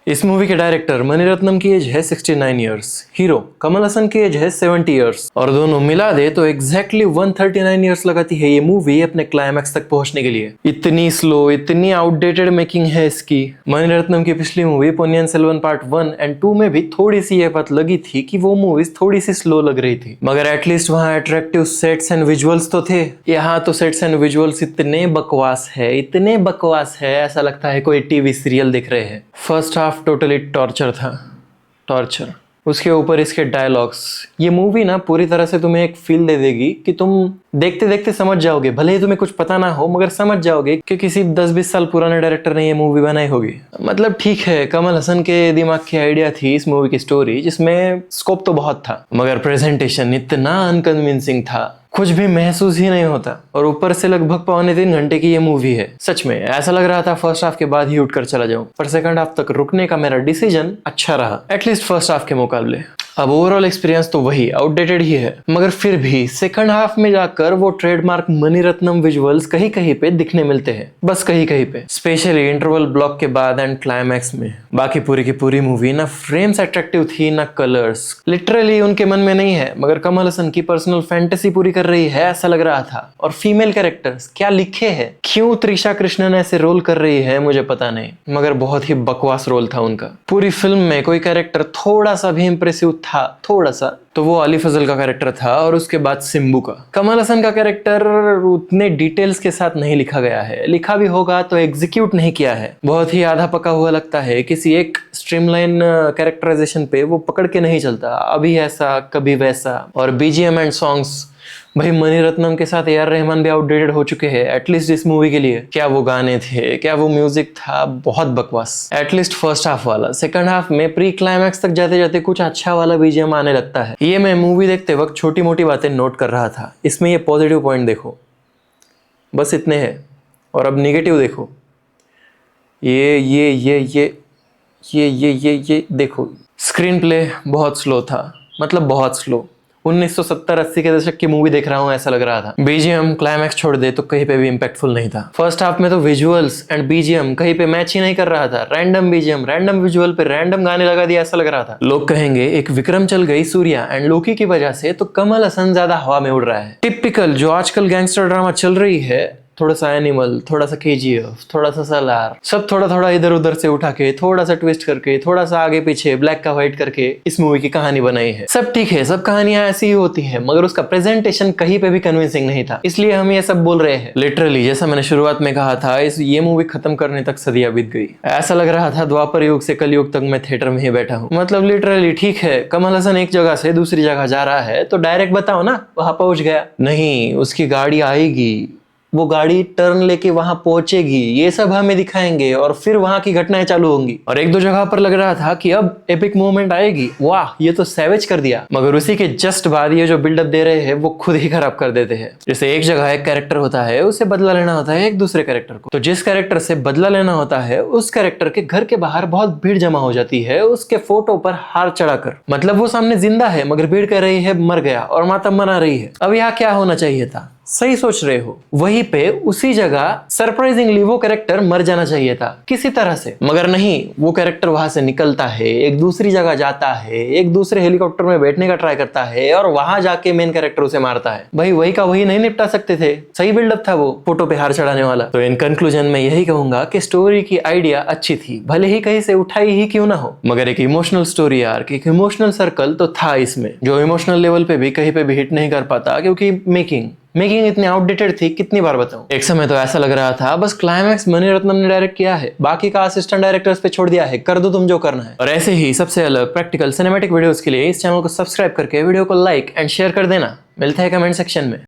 इस मूवी के डायरेक्टर मणिरत्नम की एज है 69 इयर्स, हीरो कमल हसन की एज है 70 इयर्स और दोनों मिला दे तो एग्जैक्टली 139 इयर्स लगाती है ये मूवी अपने क्लाइमैक्स तक पहुंचने के लिए। इतनी स्लो, इतनी आउटडेटेड मेकिंग है इसकी। मणिरत्नम की पिछली movie Ponniyin Selvan part 1 and 2 में भी थोड़ी सी ये बात लगी थी कि वो मूवीज थोड़ी सी स्लो लग रही थी, मगर एटलीस्ट वहां अट्रैक्टिव सेट्स एंड विजुअल्स तो थे। यहाँ तो सेट्स एंड विजुअल्स इतने बकवास है, इतने बकवास है, ऐसा लगता है कोई टीवी सीरियल दिख रहे हैं। फर्स्ट हाफ टोटली टॉर्चर था, टॉर्चर। उसके ऊपर इसके डायलॉग्स। ये मूवी ना पूरी तरह से तुम्हें एक फील दे देगी कि तुम देखते देखते समझ जाओगे, भले ही तुम्हें कुछ पता ना हो मगर समझ जाओगे कि किसी 10-20 साल पुराने डायरेक्टर ने ये मूवी बनाई होगी। मतलब ठीक है, कमल हसन के दिमाग की आइडिया थी इस मूवी की स्टोरी, जिसमें स्कोप तो बहुत था मगर प्रेजेंटेशन इतना अनकन्विंसिंग था, कुछ भी महसूस ही नहीं होता। और ऊपर से लगभग 2.25 घंटे की ये मूवी है। सच में ऐसा लग रहा था फर्स्ट हाफ के बाद ही उठकर चला जाऊं, पर सेकंड हाफ तक रुकने का मेरा डिसीजन अच्छा रहा, एटलीस्ट फर्स्ट हाफ के मुकाबले। अब ओवरऑल एक्सपीरियंस तो वही आउटडेटेड ही है, मगर फिर भी सेकंड हाफ में जाकर वो ट्रेडमार्क मणिरत्नम विजुअल्स कहीं कहीं पे दिखने मिलते हैं, बस कहीं कहीं पे, स्पेशली इंटरवल ब्लॉक के बाद एंड क्लाइमैक्स में। बाकी पूरी की पूरी मूवी ना फ्रेम्स अट्रैक्टिव थी ना कलर्स, लिटरली उनके मन में नहीं है, मगर कमल हसन की पर्सनल फैंटेसी पूरी कर रही है ऐसा लग रहा था। और फीमेल कैरेक्टर्स क्या लिखे हैं, क्यों त्रिशा कृष्णन ऐसे रोल कर रही है मुझे पता नहीं, मगर बहुत ही बकवास रोल था उनका। पूरी फिल्म में कोई कैरेक्टर थोड़ा सा भी इंप्रेसिव था, थोड़ा सा, तो वो अली फजल का कैरेक्टर था और उसके बाद सिम्बू का। कमल हसन का कैरेक्टर उतने डिटेल्स के साथ नहीं लिखा गया है, लिखा भी होगा तो एग्जीक्यूट नहीं किया है, बहुत ही आधा पका हुआ लगता है। किसी एक स्ट्रीमलाइन कैरेक्टराइजेशन पे वो पकड़ के नहीं चलता, अभी ऐसा कभी वैसा। और बीजीएम एंड सॉन्ग्स, भाई मणिरत्नम के साथ ए.आर. रहमान भी आउटडेटेड हो चुके हैं एटलीस्ट इस मूवी के लिए। क्या वो गाने थे, क्या वो म्यूजिक था, बहुत बकवास। एटलीस्ट फर्स्ट हाफ वाला। सेकंड हाफ में प्री क्लाइमैक्स तक जाते जाते कुछ अच्छा वाला बीजीएम आने लगता है। ये मैं मूवी देखते वक्त छोटी मोटी बातें नोट कर रहा था। इसमें ये पॉजिटिव पॉइंट देखो, बस इतने हैं। और अब निगेटिव देखो, ये देखो। स्क्रीन प्ले बहुत स्लो था, मतलब बहुत स्लो। 1970-80 के दशक की मूवी देख रहा हूँ ऐसा लग रहा था। बीजीएम क्लाइमैक्स छोड़ दे तो कहीं पे भी इंपैक्टफुल नहीं था। फर्स्ट हाफ में तो विजुअल्स एंड बीजीएम कहीं पे मैच ही नहीं कर रहा था। रैंडम बीजीएम, रैंडम विजुअल पे रैंडम गाने लगा दिया ऐसा लग रहा था। लोग कहेंगे एक विक्रम चल गई सूर्या एंड लोकी की वजह से, तो कमल हसन ज्यादा हवा में उड़ रहा है। टिपिकल जो आजकल गैंगस्टर ड्रामा चल रही है, थोड़ा सा एनिमल, थोड़ा सा केजीएफ, थोड़ा सा सलार, सब थोड़ा थोड़ा इधर उधर से उठा के, थोड़ा सा ट्विस्ट करके, थोड़ा सा आगे पीछे ब्लैक का व्हाइट करके इस मूवी की कहानी बनाई है। सब ठीक है, सब कहानियां ऐसी ही होती है, मगर उसका प्रेजेंटेशन कहीं पे भी कन्विंसिंग नहीं था, इसलिए हम ये सब बोल रहे हैं। लिटरली जैसा मैंने शुरुआत में कहा था, ये मूवी खत्म करने तक सदियां बीत गई। ऐसा लग रहा था द्वापर युग से कलयुग तक मैं थिएटर में ही बैठा हूँ। मतलब लिटरली ठीक है, कमल हसन एक जगह से दूसरी जगह जा रहा है तो डायरेक्ट बताओ ना वहां पहुंच गया। नहीं, उसकी गाड़ी आएगी, वो गाड़ी टर्न लेके वहां पहुंचेगी, ये सब हमें दिखाएंगे और फिर वहां की घटनाएं चालू होंगी। और एक दो जगह पर लग रहा था कि अब एपिक मोमेंट आएगी, वाह ये तो सैवेज कर दिया, मगर उसी के जस्ट बाद ये जो बिल्डअप दे रहे हैं वो खुद ही खराब कर देते हैं। जैसे एक जगह एक कैरेक्टर होता है, उसे बदला लेना होता है एक दूसरे कैरेक्टर को, तो जिस कैरेक्टर से बदला लेना होता है उस कैरेक्टर के घर के बाहर बहुत भीड़ जमा हो जाती है उसके फोटो पर हार चढ़ाकर। मतलब वो सामने जिंदा है मगर भीड़ कह रही है मर गया और मातम मना रही है। अब यहाँ क्या होना चाहिए था? सही सोच रहे हो, वहीं पे उसी जगह सरप्राइजिंगली वो कैरेक्टर मर जाना चाहिए था किसी तरह से, मगर नहीं, वो कैरेक्टर वहां से निकलता है, एक दूसरी जगह जाता है, एक दूसरे हेलीकॉप्टर में बैठने का ट्राई करता है और वहां जाके मेन कैरेक्टर उसे मारता है। भाई वही का वही नहीं निपटा सकते थे? सही बिल्डअप था वो फोटो पे हार चढ़ाने वाला। तो इन कंक्लूजन में यही कहूंगा कि स्टोरी की आइडिया अच्छी थी, भले ही कहीं से उठाई ही क्यों ना हो, मगर एक इमोशनल स्टोरी आर्क, एक इमोशनल सर्कल तो था इसमें, जो इमोशनल लेवल पे भी कहीं पे भी हिट नहीं कर पाता, क्योंकि मेकिंग इतनी आउटडेटेड थी, कितनी बार बताऊं। एक समय तो ऐसा लग रहा था बस क्लाइमैक्स मणिरत्नम ने डायरेक्ट किया है, बाकी का असिस्टेंट डायरेक्टर्स पे छोड़ दिया है, कर दो तुम जो करना है। और ऐसे ही सबसे अलग प्रैक्टिकल सिनेमैटिक वीडियोस के लिए इस चैनल को सब्सक्राइब करके वीडियो को लाइक एंड शेयर कर देना। मिलता है कमेंट सेक्शन में।